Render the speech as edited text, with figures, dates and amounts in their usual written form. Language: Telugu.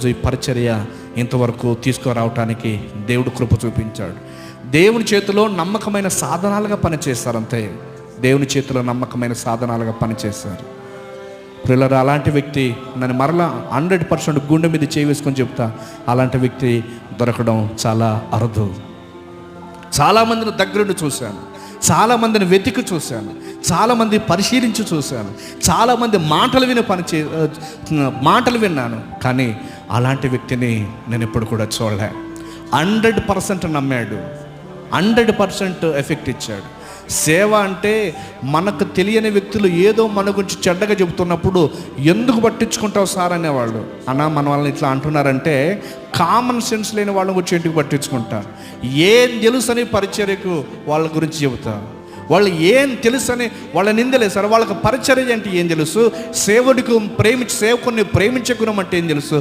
ఈరోజు ఈ పరిచర్య ఇంతవరకు తీసుకురావటానికి దేవుడు కృప చూపించాడు. దేవుని చేతిలో నమ్మకమైన సాధనాలుగా పనిచేస్తారు, అంతే. దేవుని చేతిలో నమ్మకమైన సాధనాలుగా పనిచేస్తారు. పిల్లలు, అలాంటి వ్యక్తి నన్ను మరలా 100% గుండె మీద చేయి వేసుకొని చెప్తా, అలాంటి వ్యక్తి దొరకడం చాలా అరుదు. చాలామందిని దగ్గరుండి చూశాను, చాలామందిని వెతికి చూశాను, చాలామంది పరిశీలించి చూశాను, చాలామంది మాటలు విన్నాను. కానీ అలాంటి వ్యక్తిని నేను ఎప్పుడు కూడా చూడలే. 100% నమ్మాడు, 100% ఎఫెక్ట్ ఇచ్చాడు. సేవ అంటే మనకు తెలియని వ్యక్తులు ఏదో మన గురించి చెడ్డగా చెబుతున్నప్పుడు ఎందుకు పట్టించుకుంటావు సార్ అనేవాళ్ళు. అన్న మన వాళ్ళని ఇట్లా అంటున్నారంటే కామన్ సెన్స్ లేని వాళ్ళ గురించి ఎందుకు పట్టించుకుంటారు? ఏం తెలుసని పరిచర్యకు వాళ్ళ గురించి చెబుతారు. వాళ్ళు ఏం తెలుసని వాళ్ళ నిందలేసారు. వాళ్ళకి పరిచర్య అంటే ఏం తెలుసు? సేవకుని ప్రేమించే గుణం అంటే ఏం తెలుసు?